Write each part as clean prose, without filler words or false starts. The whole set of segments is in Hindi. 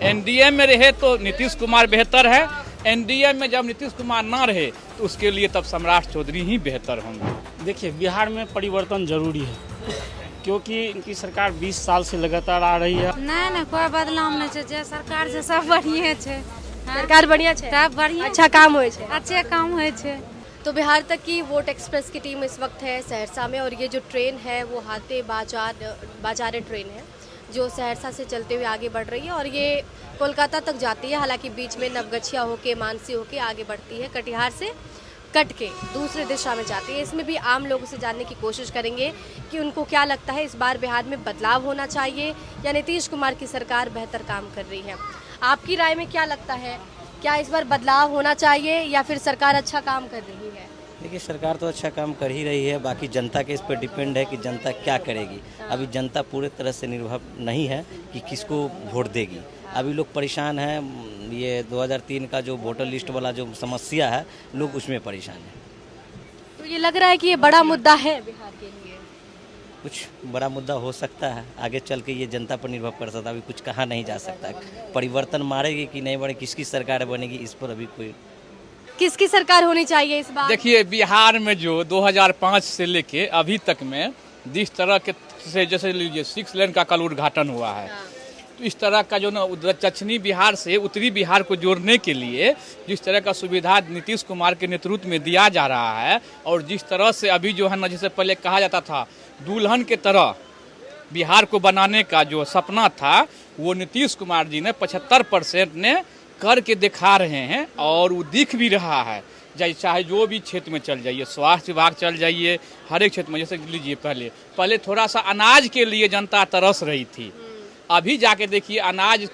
एनडीए में रहे तो नीतीश कुमार बेहतर है, एनडीए में जब नीतीश कुमार ना रहे तो उसके लिए तब सम्राट चौधरी ही बेहतर होंगे। देखिए, बिहार में परिवर्तन जरूरी है क्योंकि इनकी सरकार 20 साल से लगातार आ रही है। नहीं कोई बदलाव नहीं है, जे सरकार से सब बढ़िया है। सरकार बढ़िया है, सब बढ़िया, अच्छा काम होए छे, अच्छे काम है। तो बिहार तक की वोट एक्सप्रेस की टीम इस वक्त है सहरसा में और ये जो ट्रेन है वो हाथे बाजारे ट्रेन है जो सहरसा से चलते हुए आगे बढ़ रही है और ये कोलकाता तक जाती है। हालांकि बीच में नवगछिया होके मानसी होके आगे बढ़ती है, कटिहार से कट के दूसरे दिशा में जाती है। इसमें भी आम लोगों से जानने की कोशिश करेंगे कि उनको क्या लगता है, इस बार बिहार में बदलाव होना चाहिए या नीतीश कुमार की सरकार बेहतर काम कर रही है। आपकी राय में क्या लगता है, क्या इस बार बदलाव होना चाहिए या फिर सरकार अच्छा काम कर रही है? देखिए, सरकार तो अच्छा काम कर ही रही है, बाकी जनता के इस पर डिपेंड है कि जनता क्या करेगी। अभी जनता पूरे तरह से निर्भर नहीं है कि किसको वोट देगी। अभी लोग परेशान हैं, ये 2003 का जो वोटर लिस्ट वाला जो समस्या है, लोग उसमें परेशान हैं। तो ये लग रहा है कि ये बड़ा मुद्दा है बिहार के लिए। कुछ बड़ा मुद्दा हो सकता है, आगे चल के ये जनता पर निर्भर कर सकता है। अभी कुछ कहा नहीं जा सकता, परिवर्तन मारेगी कि नहीं मारेगी, किसकी सरकार बनेगी, इस पर अभी कोई। किसकी सरकार होनी चाहिए इस बार? देखिए, बिहार में जो 2005 से लेके अभी तक में जिस तरह के से जैसे लीजिए 6 लेन का कल उद्घाटन हुआ है, तो इस तरह का जो ना दक्षिणी बिहार से उत्तरी बिहार को जोड़ने के लिए जिस तरह का सुविधा नीतीश कुमार के नेतृत्व में दिया जा रहा है और जिस तरह से अभी जो है ना, जैसे पहले कहा जाता था दुल्हन के तरह बिहार को बनाने का जो सपना था वो नीतीश कुमार जी ने 75% ने करके दिखा रहे हैं और वो दिख भी रहा है। चाहे जो भी क्षेत्र में चल जाइए, स्वास्थ्य विभाग चल जाइए, हर एक क्षेत्र में। जैसे लीजिए पहले थोड़ा सा अनाज के लिए जनता तरस रही थी, अभी जाके देखिए अनाज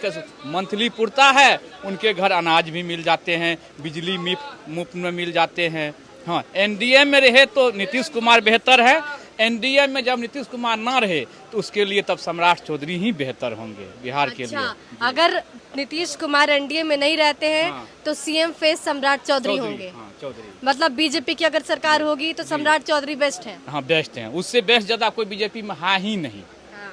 मंथली पुरता है, उनके घर अनाज भी मिल जाते हैं, बिजली मुफ्त में मिल जाते हैं। हाँ, एनडीए में रहे तो नीतीश कुमार बेहतर है, एनडीए में जब नीतीश कुमार ना रहे तो उसके लिए तब सम्राट चौधरी ही बेहतर होंगे बिहार के लिए। अगर नीतीश कुमार एनडीए में नहीं रहते हैं तो सीएम फेस सम्राट चौधरी होंगे। चौधरी मतलब बीजेपी की अगर सरकार होगी तो सम्राट चौधरी बेस्ट है। हाँ, बेस्ट है, उससे बेस्ट ज्यादा कोई बीजेपी में है ही नहीं।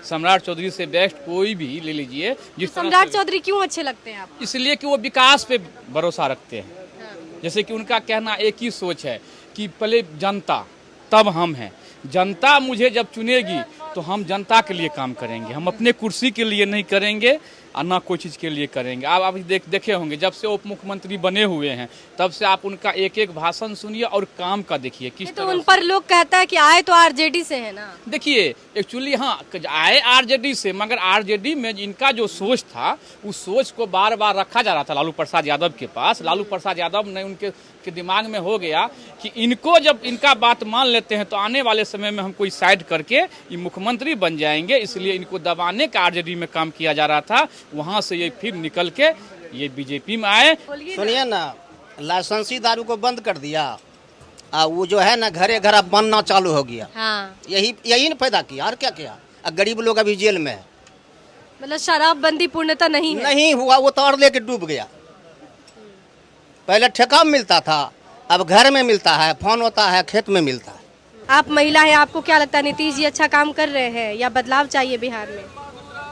सम्राट चौधरी से बेस्ट कोई भी ले लीजिए। जिस सम्राट चौधरी क्यों अच्छे लगते हैं आपको? इसलिए कि वो विकास पे भरोसा रखते हैं। जैसे कि उनका कहना एक ही सोच है कि पहले जनता तब हम हैं, जनता मुझे जब चुनेगी तो हम जनता के लिए काम करेंगे, हम अपने कुर्सी के लिए नहीं करेंगे और ना कोई चीज़ के लिए करेंगे। आप देखे होंगे जब से उप मुख्यमंत्री बने हुए हैं तब से आप उनका एक एक भाषण सुनिए और काम का देखिए किस तो उन पर लोग कहता है कि आए तो आरजेडी से है ना। देखिए, एक्चुअली हाँ आए आरजेडी से, मगर आरजेडी में इनका जो सोच था उस सोच को बार बार रखा जा रहा था लालू प्रसाद यादव के पास। लालू प्रसाद यादव ने उनके दिमाग में हो गया कि इनको जब इनका बात मान लेते हैं तो आने वाले समय में हम कोई साइड करके ये मुख्यमंत्री बन जाएंगे, इसलिए इनको दबाने का आरजेडी में काम किया जा रहा था। वहां से ये फिर निकल के ये बीजेपी में आए। सुनिए ना, लाइसेंसी दारू को बंद कर दिया, वो जो है ना घरे घर अब बनना चालू हो गया। हाँ। यही ने पैदा किया और क्या किया। गरीब लोग अभी जेल में है। मतलब शराबबंदी पूर्णतः नहीं है। नहीं हुआ, वो तार लेके डूब गया। पहले ठेका में मिलता था, अब घर में मिलता है, फोन होता है, खेत में मिलता है। आप महिला हैं, आपको क्या लगता है नीतीश जी अच्छा काम कर रहे हैं या बदलाव चाहिए बिहार में?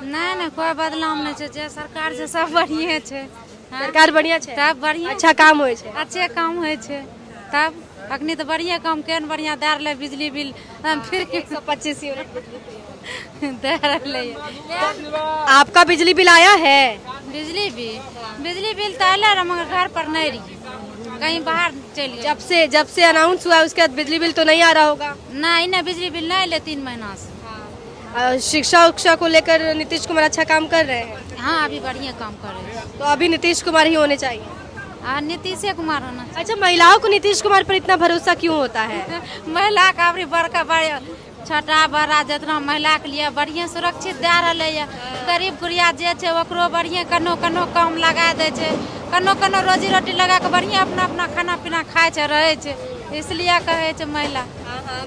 नहीं कोई बदलाव नहीं है, जे सरकार से सब बढ़िया है। सरकार बढ़िया है, तब बढ़िया अच्छा काम होए छे, अच्छे काम है। तब अखनी तो बढ़िया काम केन बढ़िया दे रहे, बिजली बिल फिर 125 दे रहे। आपका बिजली बिल आया है? बिजली बिल तो आया रहा मगर घर पर नहीं रही, कहीं बाहर चली। जब से अनाउंस हुआ उसके बाद बिजली बिल तो नहीं आ रहा होगा? नहीं बिजली बिल नहीं ले 3 महीना से। शिक्षा को लेकर नीतीश कुमार अच्छा काम कर रहे हैं? हाँ, अभी बढ़िया काम कर रहे हैं। तो अभी नीतीश कुमार ही होने चाहिए? नीतीश कुमार होना चाहिए। अच्छा, महिलाओं को नीतीश कुमार पर इतना भरोसा क्यों होता है? महिला का अभी बड़का छोटा बड़ा जितना महिला के लिए बढ़िया सुरक्षित दे रहे है। गरीब गुड़िया जे छे ओकरो बढ़िया कनो काम लगा दे छे, कनो रोजी रोटी लगा के बढ़िया अपना खाना पीना खाए छे रहे छे, इसलिए कहे छे महिला।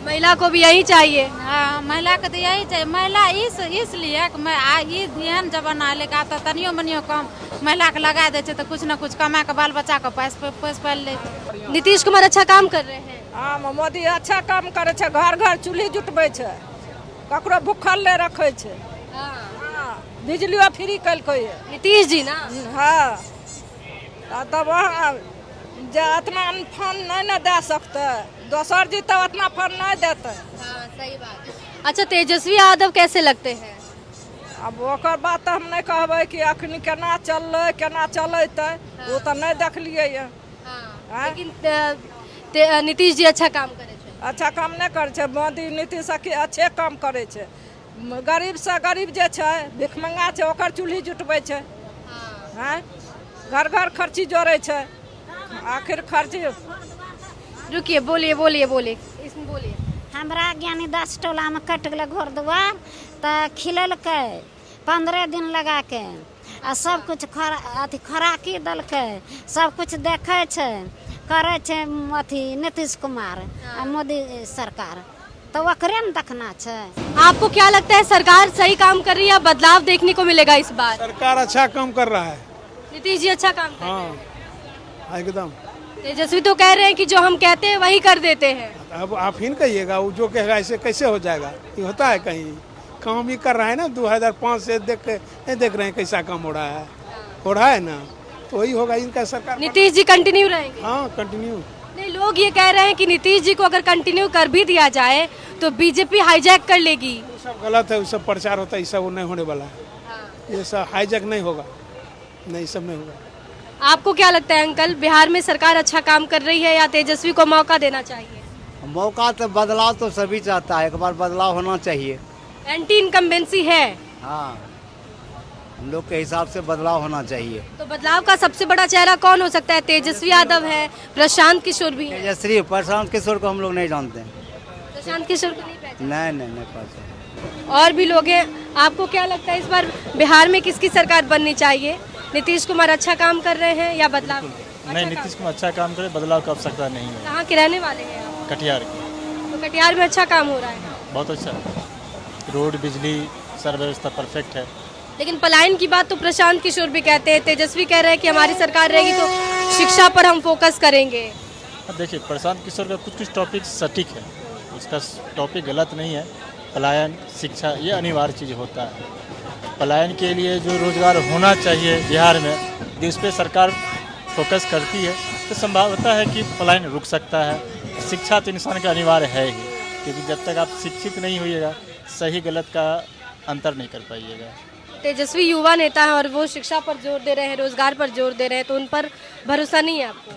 महिला को भी यही चाहिए। हाँ, महिला के तो यही चाहिए। महिला इसलिए कि ध्यान जमाना लेके तो तनियो मनियो काम महिला के लगा दे छे तो कुछ न कुछ कमा के बाल बच्चा के पोस पाल ले। नीतीश कुमार अच्छा काम कर रहे हैं। हाँ, मोदी अच्छा काम करे छे, घर घर चूल्ही जुटबे छे, ककरो भूखल नहीं रखे छे। बिजलियो फ्री कल कोई नीतीश जी ना। हाँ तब वहाँ जे इतना फंड नहीं न दे सकते, दोसर जी तो उतना फंड नहीं देते। हाँ सही बात है। अच्छा तेजस्वी यादव कैसे लगते हैं? अब ओकर बात तो हम नहीं कहबै कि अखनी केना चललै केना चलते, वो तो नहीं देखलिए ये। हाँ? लेकिन नीतीश जी अच्छा काम करे छे। अच्छा काम नहीं करे छे, मोदी नीतीश अच्छे काम करे छे। गरीब से गरीब जे छे भिखमंगा छे ओकर चूल्ही जुटबै छे। हाँ घर घर खर्ची जोड़े छे, आखिर खर्ची। रुकिए बोलिए बोलिए बोलिए इसमें बोलिए। हमरा ज्ञानी 10 टोला में कट गए घर दुआर तो खिललकै 15 दिन लगा के आ सब कुछ अथी खोराकी दलकै, सब कुछ देखे छे करे छे अथी नीतीश कुमार आ मोदी सरकार, तो ओकरे न देखना छे। आपको क्या लगता है सरकार सही काम कर रही है या बदलाव देखने को मिलेगा इस बार? सरकार अच्छा काम कर रहा है। नीतीश जी अच्छा काम कर रहे हैं। हाँ एकदम। तेजस्वी तो कह रहे हैं कि जो हम कहते हैं वही कर देते हैं। अब आप ही न कहिएगा, वो जो कहेगा ऐसे कैसे हो जाएगा? ये होता है कहीं? काम ही कर रहा है ना, 2005 से देख रहे हैं कैसा काम हो रहा है ना, तो वही होगा इनका सरकार। नीतीश जी कंटिन्यू रहेंगे? हाँ कंटिन्यू। नहीं, लोग ये कह रहे हैं कि नीतीश जी को अगर कंटिन्यू कर भी दिया जाए तो बीजेपी हाईजैक कर लेगी। वो सब गलत है, वो सब प्रचार होता है, ये सब वो नहीं होने वाला है। ये सब हाईजैक नहीं होगा, नहीं सब नहीं होगा। आपको क्या लगता है अंकल, बिहार में सरकार अच्छा काम कर रही है या तेजस्वी को मौका देना चाहिए? मौका तो बदलाव तो सभी चाहता है, एक बार बदलाव होना चाहिए। एंटी इनकम्बेंसी है। हाँ हम लोग के हिसाब से बदलाव होना चाहिए। तो बदलाव का सबसे बड़ा चेहरा कौन हो सकता है? तेजस्वी यादव है, प्रशांत किशोर भी है। तेजस्वी, प्रशांत किशोर को हम लोग नहीं जानते हैं। प्रशांत किशोर को नहीं पहचानते? नहीं पहचानते। और भी लोग हैं। आपको क्या लगता है इस बार बिहार में किसकी सरकार बननी चाहिए? नीतीश कुमार अच्छा काम कर रहे हैं या बदलाव? नहीं, नीतीश कुमार अच्छा काम करे, बदलाव की आवश्यकता नहीं है। कहाँ के रहने वाले हैं आप? कटिहार की। तो कटिहार में अच्छा काम हो रहा है? बहुत अच्छा, रोड बिजली सारी व्यवस्था परफेक्ट है। लेकिन पलायन की बात तो प्रशांत किशोर भी कहते हैं, तेजस्वी कह रहे हैं कि हमारी सरकार रहेगी तो शिक्षा पर हम फोकस करेंगे। अब देखिए प्रशांत किशोर का कुछ टॉपिक सटीक है, उसका टॉपिक गलत नहीं है। पलायन, शिक्षा ये अनिवार्य चीज़ होता है। पलायन के लिए जो रोजगार होना चाहिए बिहार में, यदि उस पर सरकार फोकस करती है तो संभावना है कि पलायन रुक सकता है। शिक्षा तो इंसान का अनिवार्य है ही, क्योंकि जब तक आप शिक्षित नहीं होइएगा सही गलत का अंतर नहीं कर पाइएगा। तेजस्वी युवा नेता है और वो शिक्षा पर जोर दे रहे हैं, रोजगार पर जोर दे रहे हैं, तो उन पर भरोसा नहीं है आपको?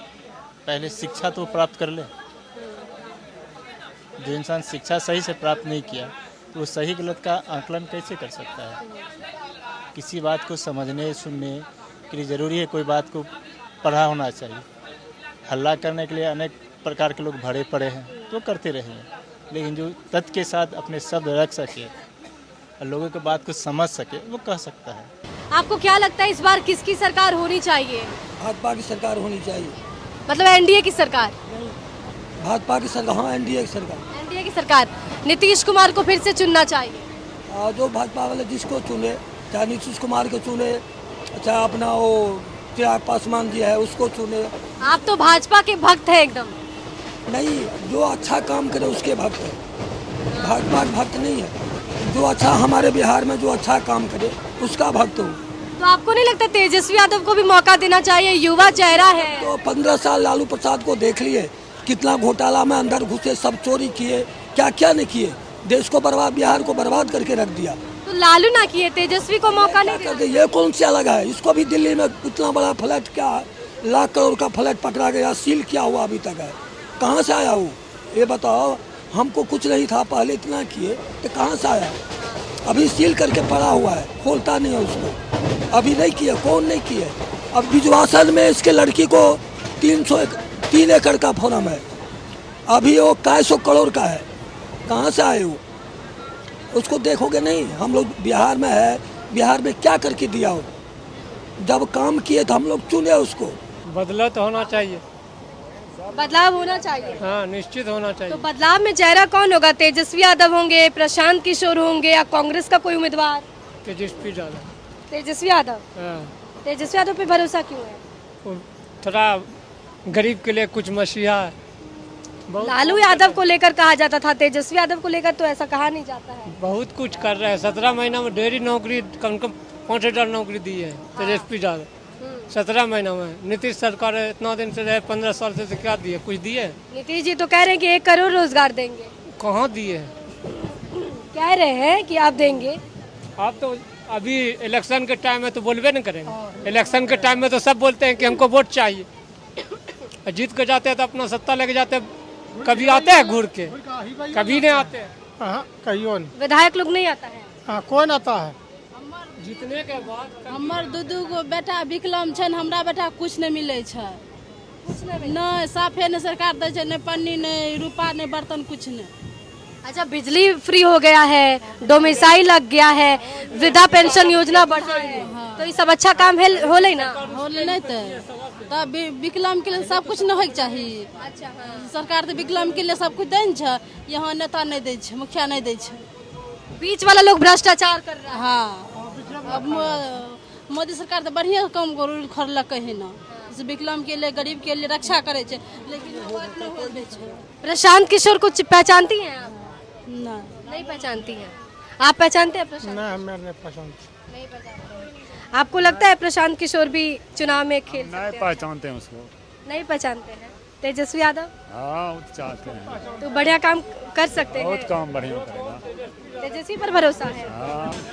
पहले शिक्षा तो प्राप्त कर ले। जो इंसान शिक्षा सही से प्राप्त नहीं किया तो वो सही गलत का आकलन कैसे कर सकता है? किसी बात को समझने सुनने के लिए ज़रूरी है कोई बात को पढ़ा होना चाहिए। हल्ला करने के लिए अनेक प्रकार के लोग भरे पड़े हैं तो करते रहे, लेकिन जो तथ्य के साथ अपने शब्द रख सके और लोगों की बात को समझ सके वो कह सकता है। आपको क्या लगता है इस बार किसकी सरकार होनी चाहिए? भाजपा की सरकार होनी चाहिए। मतलब एनडीए की सरकार? भाजपा की सरकार, हाँ एनडीए की सरकार। एनडीए की सरकार। नीतीश कुमार को फिर से चुनना चाहिए? जो भाजपा वाले जिसको चुने, चाहे नीतीश कुमार को चुने, चाहे अपना वो चिराग पासवान जी है उसको चुने। आप तो भाजपा के भक्त हैं एकदम। नहीं, जो अच्छा काम करे उसके भक्त है, भाजपा के भक्त नहीं है। जो अच्छा हमारे बिहार में जो अच्छा काम करे उसका भक्त हूँ। तो आपको नहीं लगता तेजस्वी यादव को भी मौका देना चाहिए? युवा चेहरा है। तो 15 साल लालू प्रसाद को देख लिए, कितना घोटाला में अंदर घुसे, सब चोरी किए, क्या क्या नहीं किए, देश को बर्बाद, बिहार को बर्बाद करके रख दिया। तो लालू ना किए, तेजस्वी को मौका नहीं करके ये कौन सी अलग है? इसको भी दिल्ली में इतना बड़ा फ्लैट, क्या लाख करोड़ का फ्लैट पकड़ा गया, सील किया हुआ अभी तक है। कहाँ से आया वो? ये बताओ, हमको कुछ नहीं था पहले, इतना किए तो कहाँ से आया? अभी सील करके पड़ा हुआ है, खोलता नहीं है उसको। अभी नहीं किए, कौन नहीं किए? अब बिजवासन में इसके लड़की को 3 एकड़ का फॉर्म है, अभी वो 250 करोड़ का है। कहाँ से आए वो? उसको देखोगे नहीं? हम लोग बिहार में है, बिहार में क्या करके दिया हो? जब काम किए तो हम लोग चुने उसको। बदलाव तो होना चाहिए। बदलाव होना चाहिए? हाँ निश्चित होना चाहिए। तो बदलाव में चेहरा कौन होगा? तेजस्वी यादव होंगे, प्रशांत किशोर होंगे या कांग्रेस का कोई उम्मीदवार? तेजस्वी यादव। तेजस्वी यादव? हाँ। तेजस्वी यादव पे भरोसा क्यों है? वो थोड़ा गरीब के लिए कुछ मसीहा है। लालू यादव को लेकर कहा जाता था, तेजस्वी यादव को लेकर तो ऐसा कहा नहीं जाता है। बहुत कुछ कर रहे हैं। 17 महीना में डेयरी नौकरी कम 5,000 नौकरी दी है तेजस्वी यादव 17 महीना में। नीतीश सरकार इतना दिन से रहे 15 साल से क्या दिए? कुछ दिए? नीतीश जी तो कह रहे हैं कि 1 करोड़ रोजगार देंगे। कहाँ दिए? कह रहे हैं कि आप देंगे। आप तो अभी इलेक्शन के टाइम में तो बोलबे नहीं करेंगे। इलेक्शन के टाइम में तो सब बोलते हैं कि हमको वोट चाहिए, जीत के जाते हैं तो अपना सत्ता लेके जाते हैं। कभी आते हैं घूर के, कभी नहीं आते हैं। कहियो नहीं, विधायक लोग नहीं आता है। हाँ कौन आता है? जीतने के बाद हमर दू गो बेटा विकलांग छै, हमरा बेटा कुछ नहीं मिले छै। नहीं साफे नहीं सरकार दे छै, नहीं पन्नी नहीं रूपा नहीं बर्तन कुछ नहीं। अच्छा, बिजली फ्री हो गया है, डोमिसाइल लग गया है, वृद्धा पेंशन योजना बढ़ा है, तो ये सब अच्छा काम है होले ना? होले नहीं तब विकलांग के लिए सब कुछ नहीं होके चाहिए। अच्छा हाँ। सरकार तो विकलांग के लिए सब कुछ दे छै, यहाँ नेता नहीं दे छै, मुखिया नहीं दे छै। बीच वाला लोग भ्रष्टाचार कर रहा है। हाँ, अब मोदी सरकार तो बढ़िया काम करलक है ना, विकलांग के लिए गरीब के लिए रक्षा करे छै, लेकिन प्रशांत किशोर को पहचानती हैं आप? नहीं पहचानती हैं। आप पहचानते हैं प्रशांत? मैं नहीं पहचानती। नहीं पहचानते। आपको लगता है प्रशांत किशोर भी चुनाव में खेल सकते हैं? नहीं पहचानते हैं उसको। नहीं पहचानते हैं। तेजस्वी यादव? हाँ वो चाहते हैं तो बढ़िया काम कर सकते हैं। बहुत काम बढ़िया करेगा। तेजस्वी पर भरोसा है।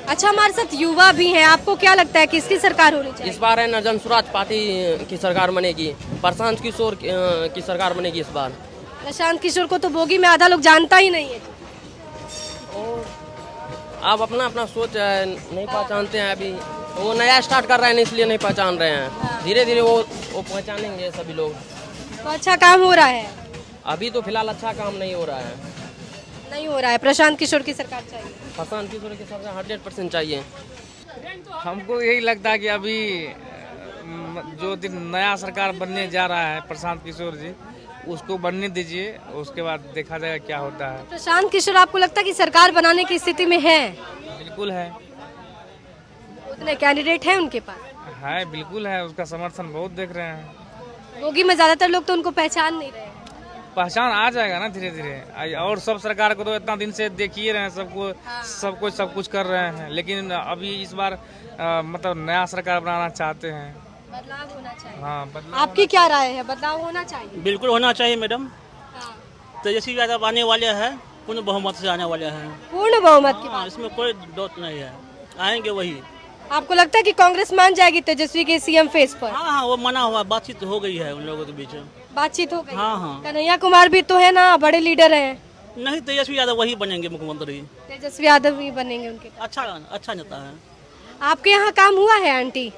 अच्छा, हमारे साथ युवा भी हैं, आपको क्या लगता है किसकी सरकार होनी चाहिए? इस बार है ना जनसुराज पार्टी की सरकार बनेगी, प्रशांत किशोर की सरकार बनेगी इस बार। प्रशांत किशोर को तो बोगी में आधा लोग जानता ही नहीं है। आप अपना अपना सोच है, नहीं पहचानते हैं। अभी वो नया स्टार्ट कर रहे हैं इसलिए नहीं पहचान रहे हैं, धीरे धीरे वो पहचानेंगे सभी लोग। तो अच्छा काम हो रहा है? अभी तो फिलहाल अच्छा काम नहीं हो रहा है। नहीं हो रहा है। प्रशांत किशोर की सरकार चाहिए। प्रशांत किशोर की सरकार 100% चाहिए। हमको यही लगता है कि अभी जो दिन नया सरकार बनने जा रहा है प्रशांत किशोर जी, उसको बनने दीजिए, उसके बाद देखा जाएगा क्या होता है। प्रशांत किशोर आपको लगता है कि सरकार बनाने की स्थिति में है? बिल्कुल है। उतने कैंडिडेट हैं उनके पास? है, बिल्कुल है, उसका समर्थन बहुत देख रहे हैं। बोगी में ज्यादातर लोग तो उनको पहचान नहीं रहे हैं। पहचान आ जाएगा ना धीरे धीरे। और सब सरकार को तो इतना दिन से देखिए रहे हैं, सबको सब कुछ कर रहे हैं, लेकिन अभी इस बार मतलब नया सरकार बनाना चाहते हैं। बदलाव होना चाहिए। हाँ, बदलाव। आपकी क्या राय है? बदलाव होना चाहिए? बिल्कुल होना चाहिए मैडम। तेजस्वी यादव आने वाले हैं, पूर्ण बहुमत से आने वाले हैं। पूर्ण बहुमत की बात? इसमें कोई डाउट नहीं है, आएंगे वही। आपको लगता है कि कांग्रेस मान जाएगी तेजस्वी के सीएम फेस पर? हाँ, वो मना हुआ, बातचीत हो गई है उन लोगों के बीच। बातचीत हो गई? हाँ। कन्हैया कुमार भी तो है ना, बड़े लीडर हैं। नहीं, तेजस्वी यादव वही बनेंगे मुख्यमंत्री। तेजस्वी यादव ही बनेंगे उनके? अच्छा नेता है। आपके यहाँ काम हुआ है आंटी?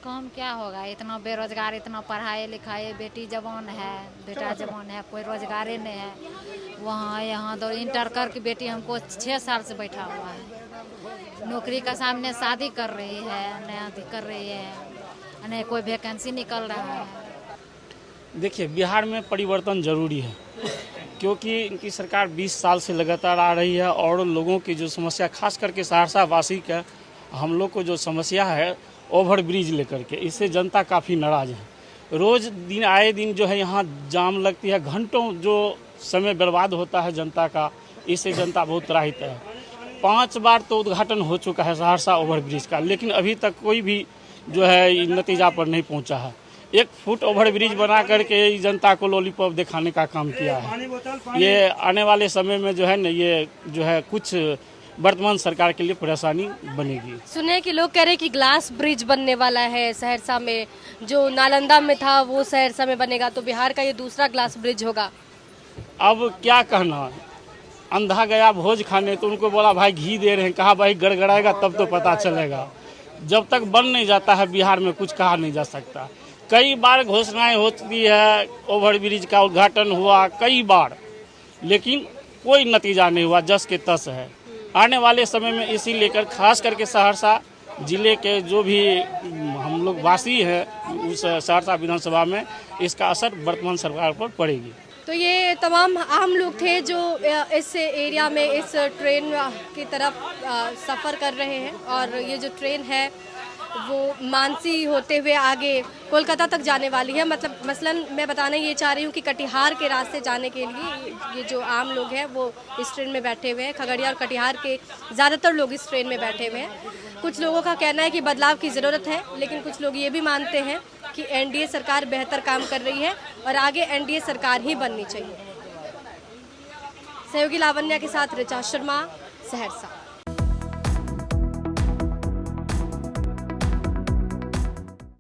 काम क्या होगा, इतना बेरोजगार, इतना पढ़ाई लिखाई, बेटी जवान है, बेटा जवान है, कोई रोजगार नहीं है। वहाँ यहाँ तो इंटर करके बेटी हमको 6 साल से बैठा हुआ है, नौकरी का सामने शादी कर रही है, नया कर रही है, नहीं कोई वैकेंसी निकल रहा है। देखिए, बिहार में परिवर्तन जरूरी है, क्योंकि इनकी सरकार 20 साल से लगातार आ रही है और लोगों की जो समस्या, खास करके सहरसा वासी का हम लोग को जो समस्या है ओवर ब्रिज लेकर के, इससे जनता काफ़ी नाराज़ है। रोज़ दिन आए दिन जो है यहाँ जाम लगती है, घंटों जो समय बर्बाद होता है जनता का, इससे जनता बहुत त्राहित है। 5 बार तो उद्घाटन हो चुका है सहरसा ओवर ब्रिज का, लेकिन अभी तक कोई भी जो है नतीजा पर नहीं पहुँचा है। 1 फुट ओवर ब्रिज बना करके जनता को लॉलीपॉप दिखाने का काम किया है। ये आने वाले समय में जो है न, ये जो है कुछ वर्तमान सरकार के लिए परेशानी बनेगी। सुने कि लोग कह रहे हैं कि ग्लास ब्रिज बनने वाला है सहरसा में, जो नालंदा में था वो सहरसा में बनेगा, तो बिहार का ये दूसरा ग्लास ब्रिज होगा। अब क्या कहना, अंधा गया भोज खाने तो उनको बोला भाई घी दे रहे हैं, कहा भाई गड़गड़ाएगा तब तो पता चलेगा। जब तक बन नहीं जाता है बिहार में कुछ कहा नहीं जा सकता। कई बार घोषणाएं होती है, ओवर ब्रिज का उद्घाटन हुआ कई बार, लेकिन कोई नतीजा नहीं हुआ, जस के तस है। आने वाले समय में इसी लेकर खास करके सहरसा जिले के जो भी हम लोग वासी हैं उस सहरसा विधानसभा में इसका असर वर्तमान सरकार पर पड़ेगी। तो ये तमाम आम लोग थे जो इस एरिया में इस ट्रेन की तरफ सफ़र कर रहे हैं, और ये जो ट्रेन है वो मानसी होते हुए आगे कोलकाता तक जाने वाली है। मतलब मसलन मैं बताना ये चाह रही हूँ कि कटिहार के रास्ते जाने के लिए ये जो आम लोग हैं वो इस ट्रेन में बैठे हुए हैं। खगड़िया और कटिहार के ज़्यादातर लोग इस ट्रेन में बैठे हुए हैं। कुछ लोगों का कहना है कि बदलाव की ज़रूरत है, लेकिन कुछ लोग ये भी मानते हैं कि एनडीए सरकार बेहतर काम कर रही है और आगे एनडीए सरकार ही बननी चाहिए। सहयोगी लावण्या के साथ ऋचा शर्मा, सहरसा।